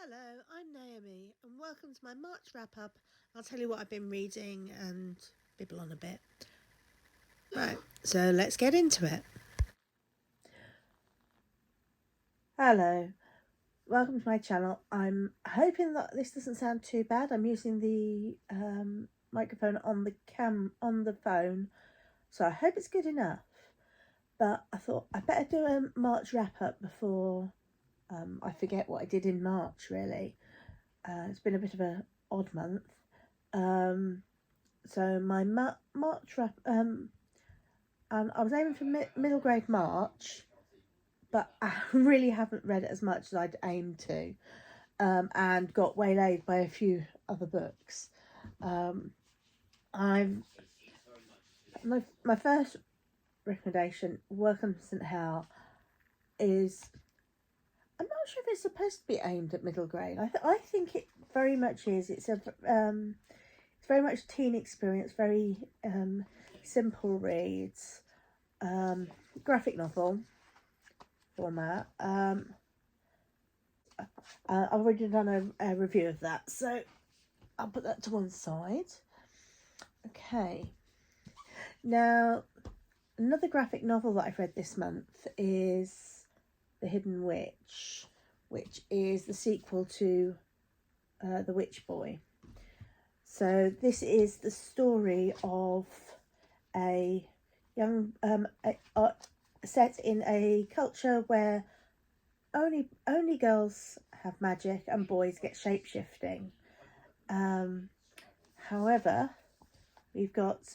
Hello, I'm Naomi, and welcome to my March wrap-up. I'll tell you what I've been reading and bibble on a bit. Right, so let's get into it. Hello, welcome to my channel. I'm hoping that this doesn't sound too bad. I'm using the microphone on the phone, so I hope it's good enough. But I thought I'd better do a March wrap-up before I forget what I did in March, really. It's been a bit of an odd month. So my March wrap, and I was aiming for middle grade March, but I really haven't read as much as I'd aimed to, and got waylaid by a few other books. I've my first recommendation, Welcome to St Hell, is, I'm not sure if it's supposed to be aimed at middle grade. I think it very much is. It's very much teen experience, very simple reads, graphic novel format. I've already done a review of that, so I'll put that to one side. Okay, now another graphic novel that I've read this month is The Hidden Witch, which is the sequel to The Witch Boy. So this is the story of a young set in a culture where only girls have magic and boys get shape-shifting. However, we've got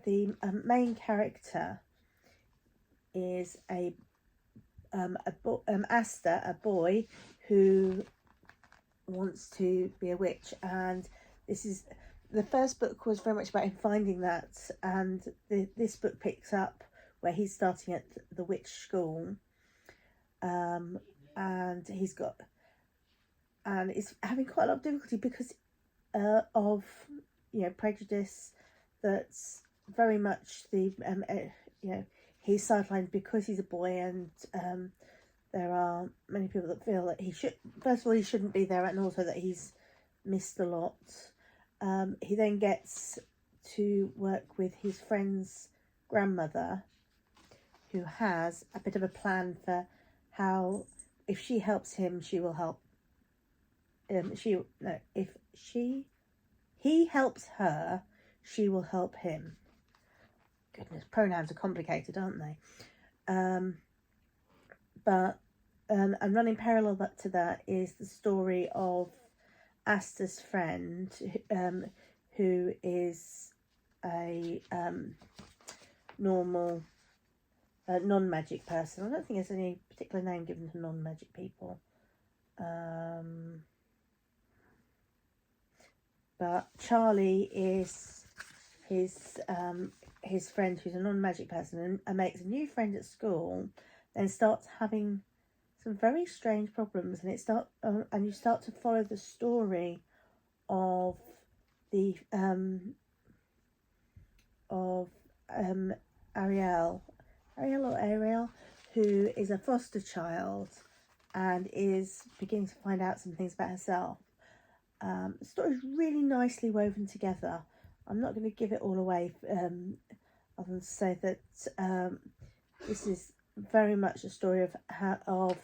the main character is Asta, a boy who wants to be a witch, and this is the first book was very much about him finding that, and this book picks up where he's starting at the witch school, and he's having quite a lot of difficulty because of prejudice that's very much the he's sidelined because he's a boy, and there are many people that feel that he shouldn't be there, and also that he's missed a lot. He then gets to work with his friend's grandmother, who has a bit of a plan for how, if she helps him, she will help. If he helps her, she will help him. Goodness, pronouns are complicated, aren't they? And running parallel to that is the story of Asta's friend, who is a normal non-magic person. I don't think there's any particular name given to non-magic people. But Charlie is his friend who's a non-magic person, and makes a new friend at school, then starts having some very strange problems, and you start to follow the story of the Ariel, who is a foster child and is beginning to find out some things about herself. The story is really nicely woven together. I'm not going to give it all away, other than to say that this is very much a story of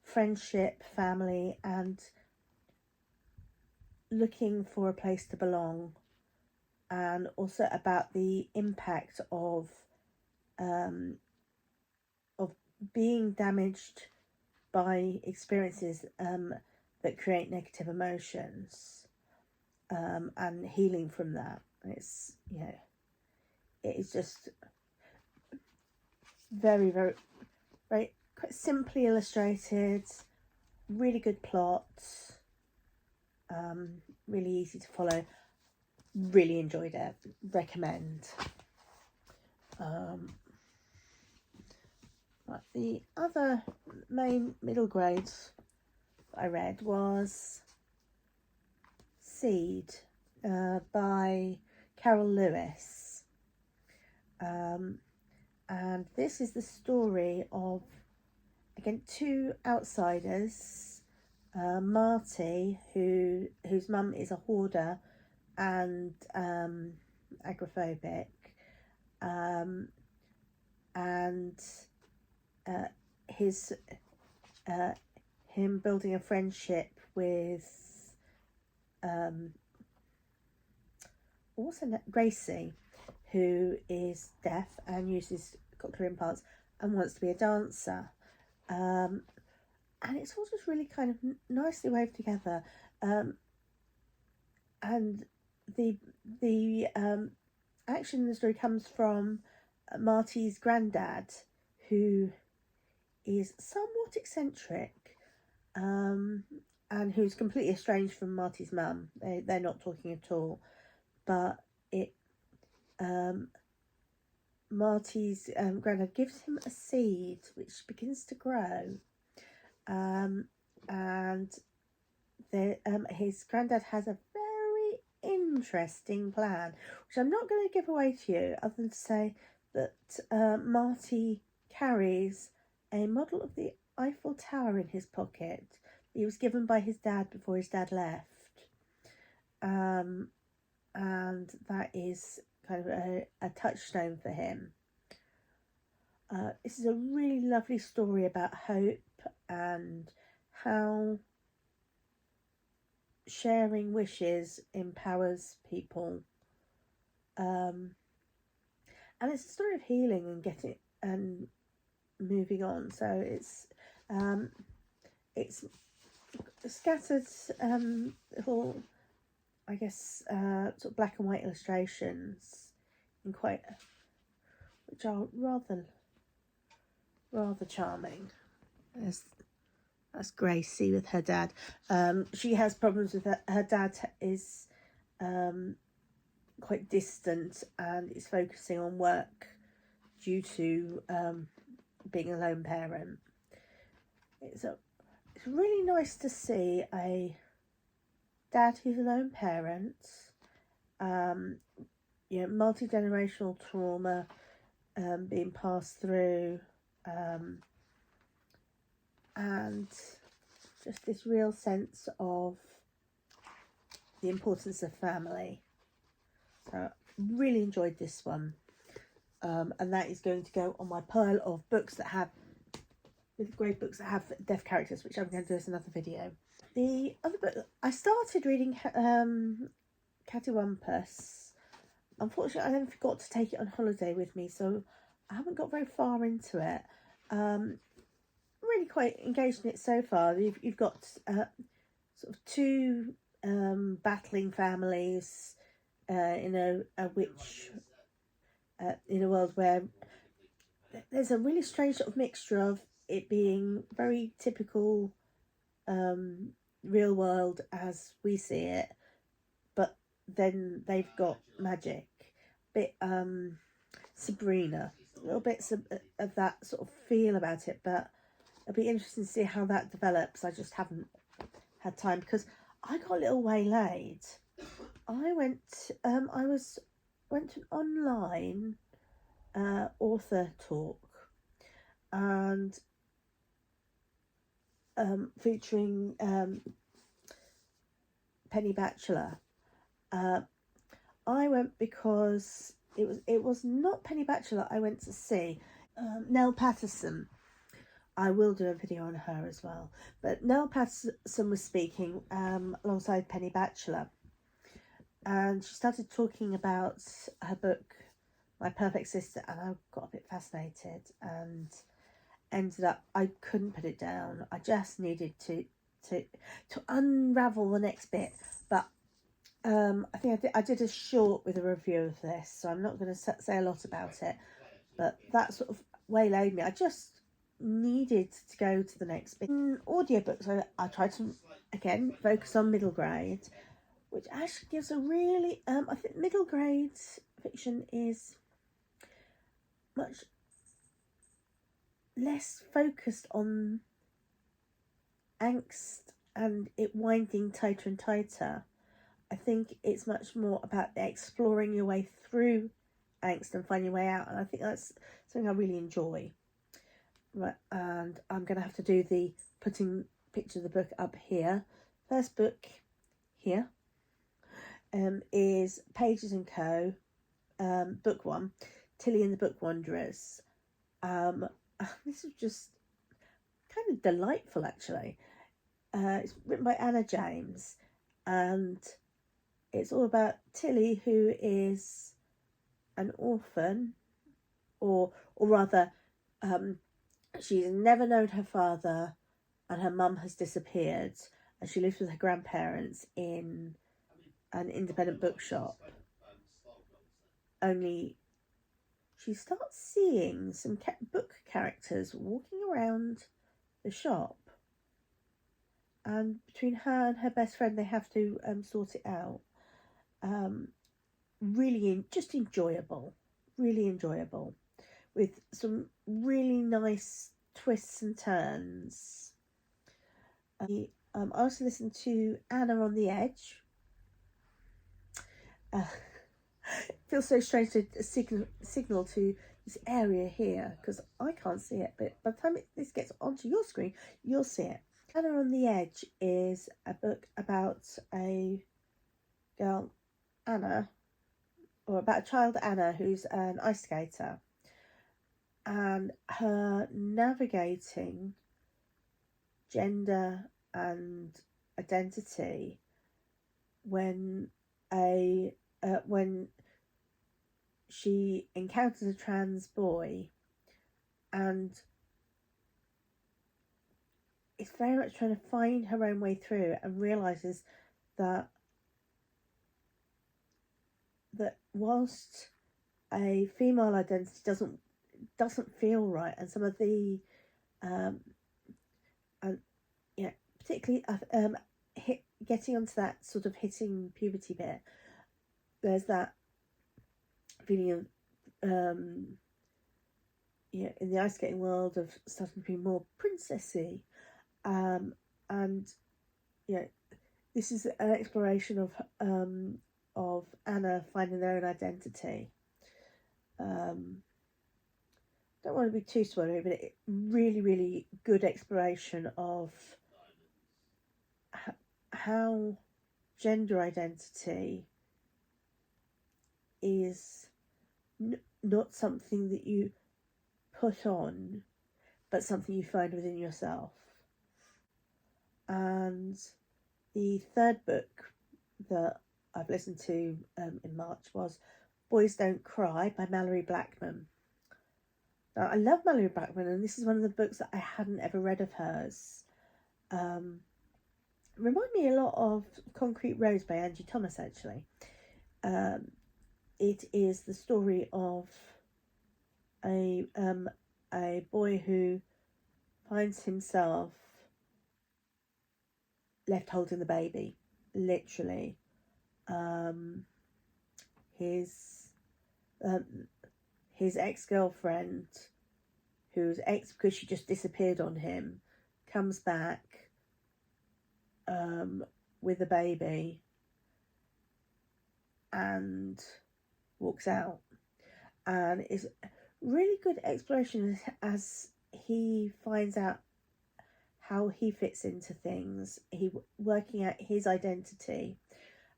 friendship, family, and looking for a place to belong, and also about the impact of being damaged by experiences that create negative emotions, and healing from that. It's it is just very, very, very quite simply illustrated, really good plot, really easy to follow. Really enjoyed it. Recommend. The other main middle grade I read was Seed by Carol Lewis. And this is the story of, again, two outsiders Marty, whose mum is a hoarder and agoraphobic, and his him building a friendship with also Gracie, who is deaf and uses cochlear implants and wants to be a dancer. And it's all just really kind of nicely woved together. And the action in the story comes from Marty's granddad, who is somewhat eccentric, and who's completely estranged from Marty's mum. They're not talking at all, but Marty's granddad gives him a seed which begins to grow, and his granddad has a very interesting plan, which I'm not going to give away to you, other than to say that Marty carries a model of the Eiffel Tower in his pocket. He was given by his dad before his dad left, and that is kind of a touchstone for him. This is a really lovely story about hope and how sharing wishes empowers people, and it's a story of healing and getting and moving on. So it's scattered little, I guess, sort of black and white illustrations in which are rather charming. That's Gracie with her dad. She has problems with her dad is quite distant and is focusing on work due to being a lone parent. It's really nice to see a dad who's a lone parent, multi-generational trauma being passed through, and just this real sense of the importance of family. So really enjoyed this one, and that is going to go on my pile of books that have great books that have deaf characters, which I'm going to do as another video. The other book I started reading, Cattywampus. Unfortunately, I then forgot to take it on holiday with me, so I haven't got very far into it. Really quite engaged in it so far. You've got sort of two battling families in a witch in a world where there's a really strange sort of mixture of it being very typical real world as we see it, but then they've got magic, bit Sabrina, little bits of that sort of feel about it, but it'll be interesting to see how that develops. I just haven't had time because I got a little waylaid. I went to an online author talk, and featuring Penny Batchelor. I went because it was not Penny Batchelor I went to see. Nell Patterson. I will do a video on her as well. But Nell Patterson was speaking alongside Penny Batchelor, and she started talking about her book, My Perfect Sister, and I got a bit fascinated and ended up, I couldn't put it down. I just needed to unravel the next bit. But I think I did a short with a review of this, so I'm not going to say a lot about it. But that sort of waylaid me. I just needed to go to the next bit. In audiobooks, I tried to, again, focus on middle grade, which actually gives a really, I think middle grade fiction is much less focused on angst and it winding tighter and tighter. I think it's much more about exploring your way through angst and finding your way out, and I think that's something I really enjoy. Right, and I'm going to have to do the putting picture of the book up here. First book here is Pages and Co. Book 1, Tilly and the Book Wanderers. This is just kind of delightful, actually. It's written by Anna James, and it's all about Tilly, who is an orphan, or rather, she's never known her father, and her mum has disappeared, and she lives with her grandparents in an independent bookshop. Only she starts seeing some book characters walking around the shop, and between her and her best friend, they have to sort it out. Really just enjoyable, with some really nice twists and turns. I also listened to Anna on the Edge. It feels so strange to signal to this area here because I can't see it, but by the time this gets onto your screen, you'll see it. Anna on the Edge is a book about a girl, Anna, or about a child, Anna, who's an ice skater, and her navigating gender and identity when she encounters a trans boy, and is very much trying to find her own way through, and realizes that whilst a female identity doesn't feel right, and some of the particularly getting onto that sort of hitting puberty bit, there's that feeling of in the ice skating world of starting to be more princessy, and this is an exploration of Anna finding their own identity. Don't want to be too spoilery, but it really good exploration of how gender identity is not something that you put on, but something you find within yourself. And the third book that I've listened to in March was Boys Don't Cry by Mallory Blackman. Now, I love Mallory Blackman, and this is one of the books that I hadn't ever read of hers. Remind me a lot of Concrete Rose by Angie Thomas, actually. It is the story of a boy who finds himself left holding the baby, literally. His ex-girlfriend, who's because she just disappeared on him, comes back with a baby and walks out, and it's really good exploration as he finds out how he fits into things, he working out his identity.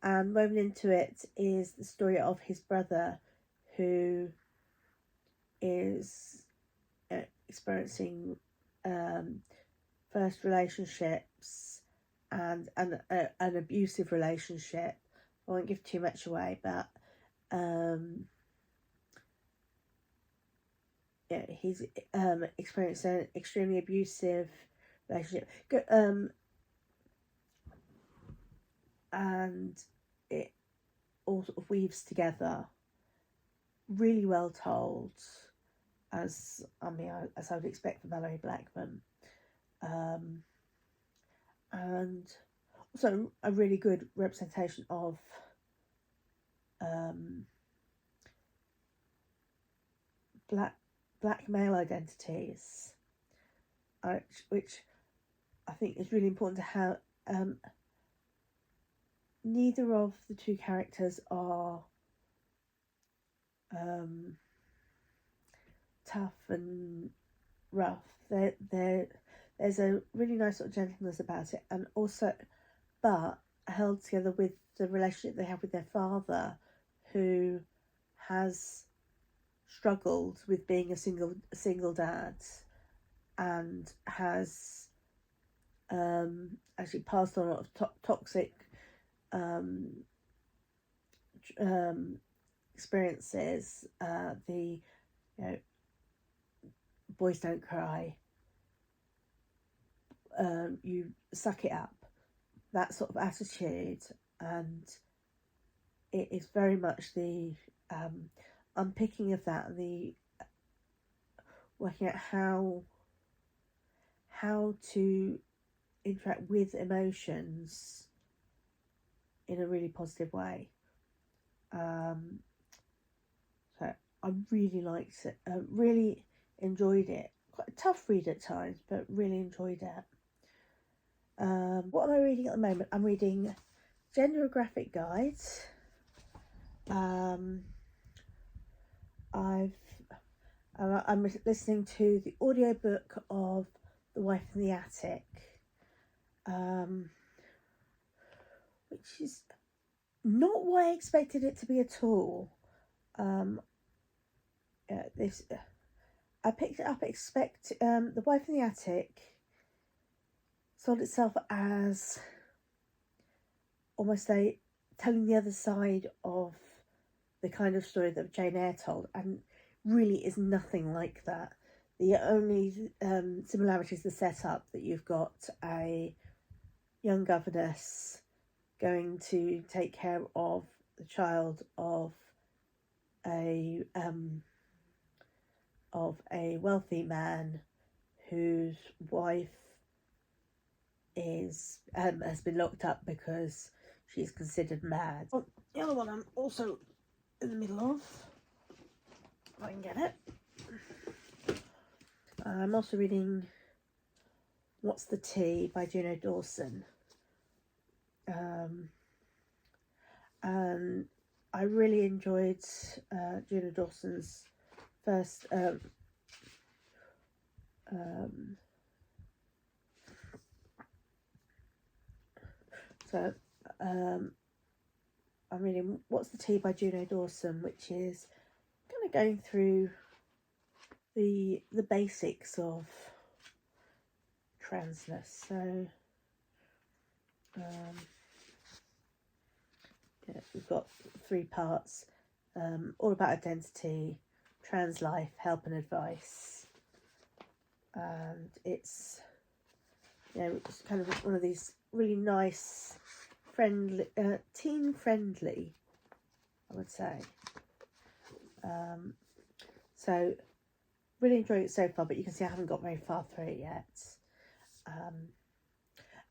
And woven into it is the story of his brother, who is experiencing first relationships and an abusive relationship. I won't give too much away, but he's experienced an extremely abusive relationship. And it all sort of weaves together, really well told, as I would expect from Mallory Blackman, and also a really good representation of black male identities, which I think is really important to have. Neither of the two characters are tough and rough. They're there's a really nice sort of gentleness about it, and also, but held together with the relationship they have with their father, who has struggled with being a single dad, and has actually passed on a lot of toxic experiences. Boys don't cry, you suck it up, that sort of attitude. And it is very much the unpicking of that, and the working out how to interact with emotions in a really positive way. So I really liked it, really enjoyed it. Quite a tough read at times, but really enjoyed it. What am I reading at the moment? I'm reading Genderographic Guides. I'm listening to the audiobook of The Wife in the Attic, which is not what I expected it to be at all. I picked it up. The Wife in the Attic sold itself as almost telling the other side of the kind of story that Jane Eyre told, and really is nothing like that. The only similarity is the setup, that you've got a young governess going to take care of the child of a wealthy man whose wife has been locked up because she's considered mad. Oh, the other one I'm also in the middle of, if I can get it. I'm also reading What's the Tea by Juno Dawson. And I really enjoyed Juno Dawson's first I'm reading What's the Tea by Juno Dawson, which is kind of going through the basics of transness. So we've got 3 parts, all about identity, trans life, help and advice. And it's it's kind of one of these really nice, friendly, teen friendly, I would say. So really enjoying it so far, but you can see I haven't got very far through it yet.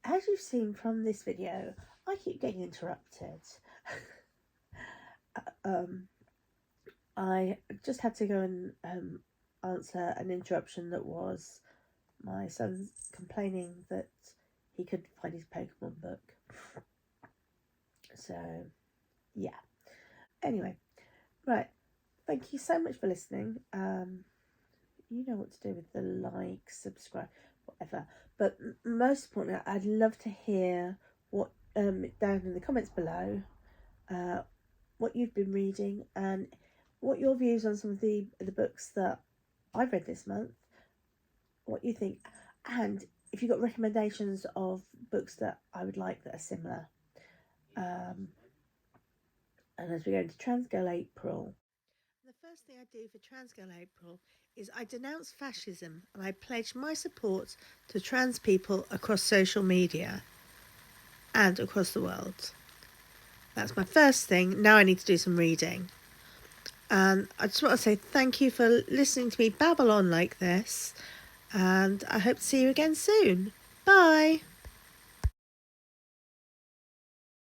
As you've seen from this video, I keep getting interrupted. I just had to go and answer an interruption that was my son complaining that he couldn't find his Pokemon book. So, yeah. Anyway, right. Thank you so much for listening. You know what to do with the like, subscribe, whatever. But most importantly, I'd love to hear what down in the comments below, what you've been reading and what your views on some of the books that I've read this month, what you think, and if you've got recommendations of books that I would like that are similar. And as we go into Trans Girl April, the first thing I do for Trans Girl April is I denounce fascism and I pledge my support to trans people across social media and across the world. That's my first thing. Now I need to do some reading. And I just want to say thank you for listening to me babble on like this. And I hope to see you again soon. Bye.